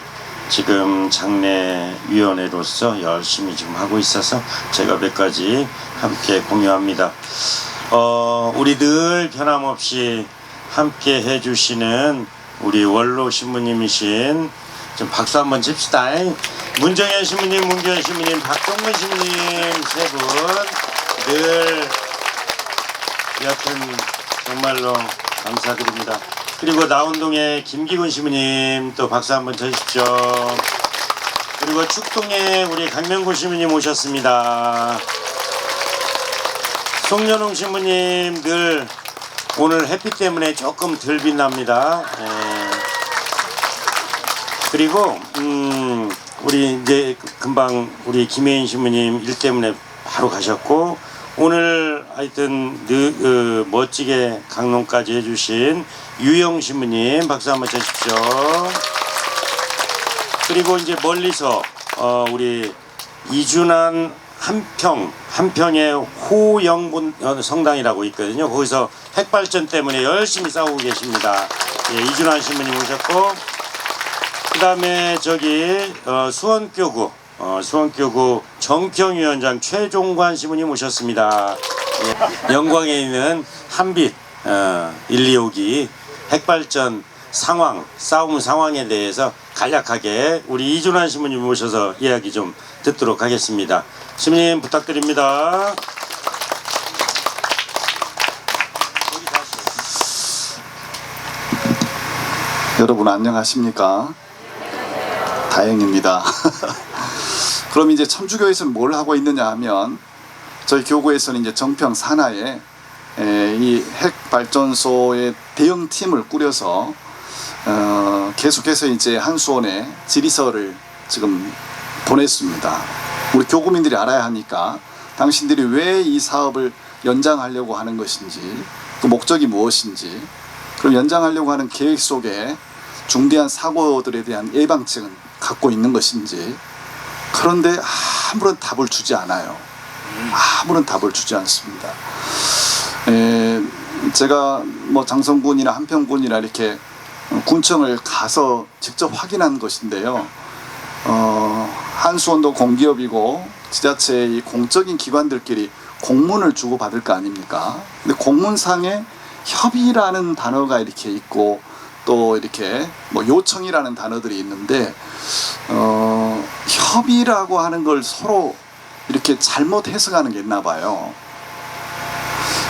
지금 장례위원회로서 열심히 지금 하고 있어서 제가 몇 가지 함께 공유합니다. 우리 늘 변함없이 함께 해주시는 우리 원로 신부님이신 좀 박수 한번 칩시다. 문정현 신부님, 문규현 신부님, 박동근 신부님 세 분 늘 여튼 정말로 감사드립니다. 그리고 나운동의 김기근 신부님 또 박수 한번 쳐주십시오. 그리고 축동의 우리 강명구 신부님 오셨습니다. 송년웅 신부님 늘 오늘 햇빛 때문에 조금 덜 빛납니다. 그리고 우리 이제 금방 우리 김혜인 신부님 일 때문에 바로 가셨고 오늘 하여튼 멋지게 강론까지 해주신 유영 신부님 박수 한번 쳐주십시오. 그리고 이제 멀리서 우리 이준환 한평의 호영분 성당이라고 있거든요. 거기서 핵발전 때문에 열심히 싸우고 계십니다. 예, 이준환 신부님 오셨고 그 다음에 저기 수원교구 정평위원장 최종관 신부님 오셨습니다. 예, 영광에 있는 한빛 125기 핵발전 싸움 상황에 대해서 간략하게 우리 이준환 신부님 모셔서 이야기 좀 듣도록 하겠습니다. 신부님 부탁드립니다. 여러분 안녕하십니까? 다행입니다. 그럼 이제 천주교에서는 뭘 하고 있느냐 하면 저희 교구에서는 이제 정평 산하에 이 핵발전소의 대형 팀을 꾸려서 계속해서 이제 한수원에 질의서를 지금 보냈습니다. 우리 교구민들이 알아야 하니까 당신들이 왜 이 사업을 연장하려고 하는 것인지 그 목적이 무엇인지 그럼 연장하려고 하는 계획 속에 중대한 사고들에 대한 예방책은 갖고 있는 것인지 그런데 아무런 답을 주지 않아요. 아무런 답을 주지 않습니다. 제가 뭐 장성군이나 한평군이나 이렇게 군청을 가서 직접 확인한 것인데요. 한수원도 공기업이고 지자체의 공적인 기관들끼리 공문을 주고받을 거 아닙니까? 근데 공문상에 협의라는 단어가 이렇게 있고 또 이렇게 뭐 요청이라는 단어들이 있는데 협의라고 하는 걸 서로 이렇게 잘못 해석하는 게 있나 봐요.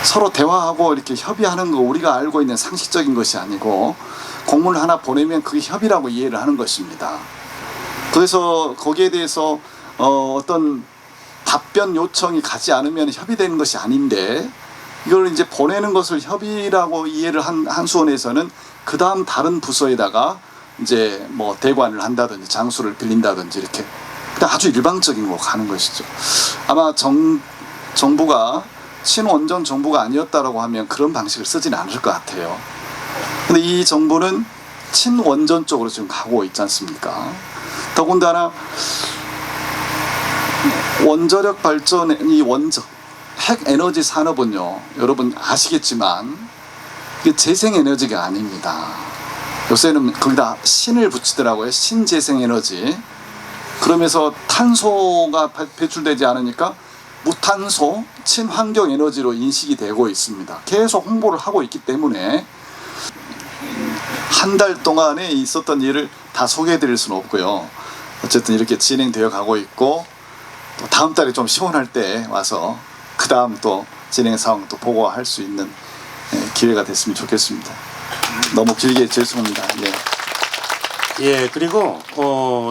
서로 대화하고 이렇게 협의하는 거 우리가 알고 있는 상식적인 것이 아니고 공문을 하나 보내면 그게 협의라고 이해를 하는 것입니다. 그래서 거기에 대해서 어떤 답변 요청이 가지 않으면 협의되는 것이 아닌데 이걸 이제 보내는 것을 협의라고 이해를 한 한수원에서는 그 다음 다른 부서에다가 이제 뭐 대관을 한다든지 장소를 빌린다든지 이렇게 아주 일방적인 거 가는 것이죠. 아마 정부가 친원전 정부가 아니었다라고 하면 그런 방식을 쓰지는 않을 것 같아요. 근데 이 정부는 친원전 쪽으로 지금 가고 있지 않습니까? 더군다나 원자력 발전의 이 핵에너지 산업은요, 여러분 아시겠지만 이게 재생에너지가 아닙니다. 요새는 거기다 신을 붙이더라고요. 신재생에너지. 그러면서 탄소가 배출되지 않으니까 무탄소, 친환경에너지로 인식이 되고 있습니다. 계속 홍보를 하고 있기 때문에 한 달 동안에 있었던 일을 다 소개해 드릴 수는 없고요. 어쨌든 이렇게 진행되어 가고 있고 또 다음 달에 좀 시원할 때 와서 그 다음 또 진행 상황 또 보고할 수 있는 기회가 됐으면 좋겠습니다. 너무 길게 죄송합니다. 예. 예, 그리고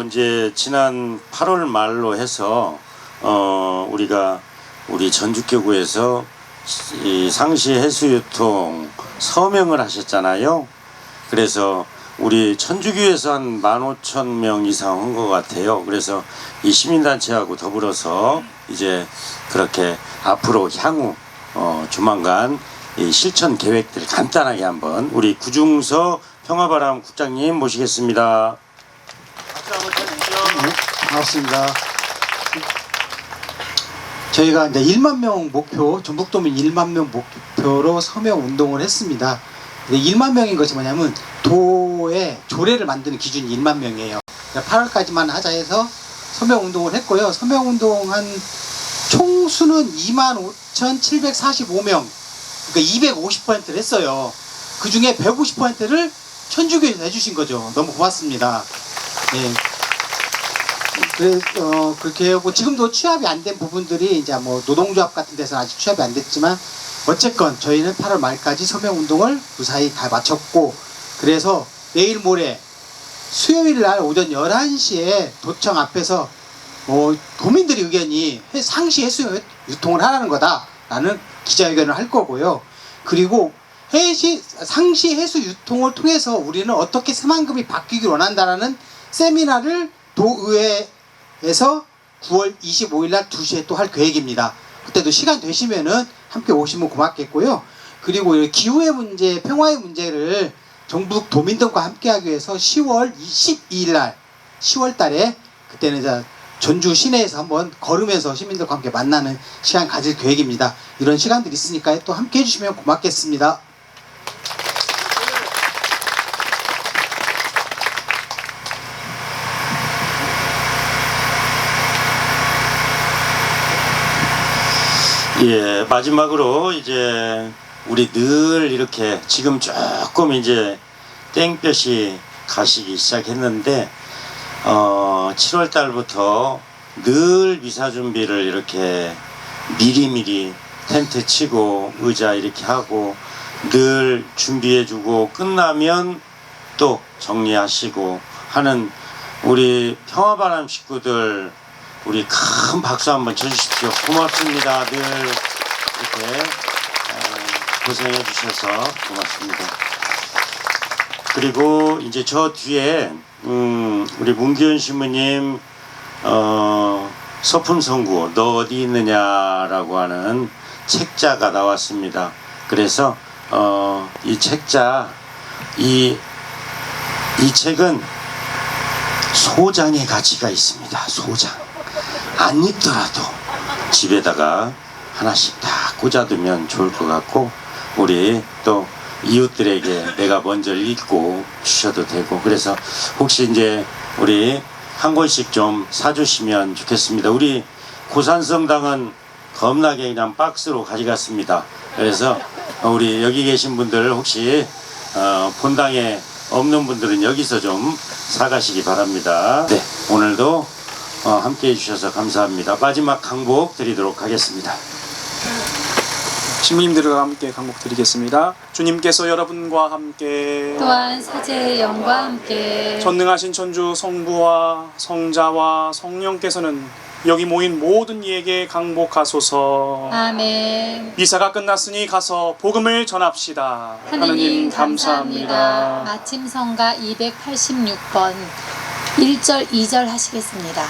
이제 지난 8월 말로 해서 우리가 우리 전주교구에서 이 상시 해수유통 서명을 하셨잖아요. 그래서 우리 천주교에서 한 15,000명 이상 한 것 같아요. 그래서 이 시민단체하고 더불어서 이제 그렇게 앞으로 향후 조만간 이 실천 계획들 간단하게 한번 우리 구중서 평화바람 국장님 모시겠습니다. 박수 한번 쳐주시죠. 반갑습니다. 저희가 이제 1만 명 목표, 전북도민 1만 명 목표로 서명 운동을 했습니다. 근데 1만 명인 것이 뭐냐면 도의 조례를 만드는 기준이 1만 명이에요. 8월까지만 하자 해서 서명 운동을 했고요. 서명 운동한 총수는 25,745명, 그러니까 250%를 했어요. 그 중에 150%를 천주교에서 해주신 거죠. 너무 고맙습니다. 예. 그렇게 하고 지금도 취합이 안 된 부분들이 이제 뭐 노동조합 같은 데서는 아직 취합이 안 됐지만 어쨌건 저희는 8월 말까지 서명 운동을 무사히 다 마쳤고, 그래서 내일 모레 수요일 날 오전 11시에 도청 앞에서 도민들의 의견이 상시 해수 유통을 하라는 거다라는 기자회견을 할 거고요. 그리고 상시 해수 유통을 통해서 우리는 어떻게 새만금이 바뀌길 원한다라는 세미나를 도의회에서 9월 25일 날 2시에 또 할 계획입니다. 그때도 시간 되시면은 함께 오시면 고맙겠고요. 그리고 기후의 문제, 평화의 문제를 전북 도민들과 함께 하기 위해서 10월 22일 날 10월 달에 그때는 이제 전주 시내에서 한번 걸으면서 시민들과 함께 만나는 시간 가질 계획입니다. 이런 시간들이 있으니까 또 함께 해주시면 고맙겠습니다. 예, 마지막으로 이제 우리 늘 이렇게 지금 조금 이제 땡볕이 가시기 시작했는데 7월 달부터 늘 미사 준비를 이렇게 미리미리 텐트 치고 의자 이렇게 하고 늘 준비해주고 끝나면 또 정리하시고 하는 우리 평화바람 식구들, 우리 큰 박수 한번 쳐주십시오. 고맙습니다. 늘 이렇게 고생해 주셔서 고맙습니다. 그리고 이제 저 뒤에 우리 문기현 신부님 서품성구 너 어디 있느냐라고 하는 책자가 나왔습니다. 그래서 이 책자 이 책은 소장의 가치가 있습니다. 소장. 안 입더라도 집에다가 하나씩 다 꽂아두면 좋을 것 같고, 우리 또 이웃들에게 내가 먼저 읽고 주셔도 되고, 그래서 혹시 이제 우리 한 권씩 좀 사주시면 좋겠습니다. 우리 고산성당은 겁나게 그냥 박스로 가져갔습니다. 그래서 우리 여기 계신 분들 혹시 본당에 없는 분들은 여기서 좀 사가시기 바랍니다. 네, 오늘도 함께 해주셔서 감사합니다. 마지막 강복 드리도록 하겠습니다. 신부님들과 함께 강복 드리겠습니다. 주님께서 여러분과 함께 또한 사제의 영과 함께 전능하신 천주 성부와 성자와 성령께서는 여기 모인 모든 이에게 강복하소서. 아멘. 미사가 끝났으니 가서 복음을 전합시다. 하느님 감사합니다. 마침 성가 286번 1절 2절 하시겠습니다.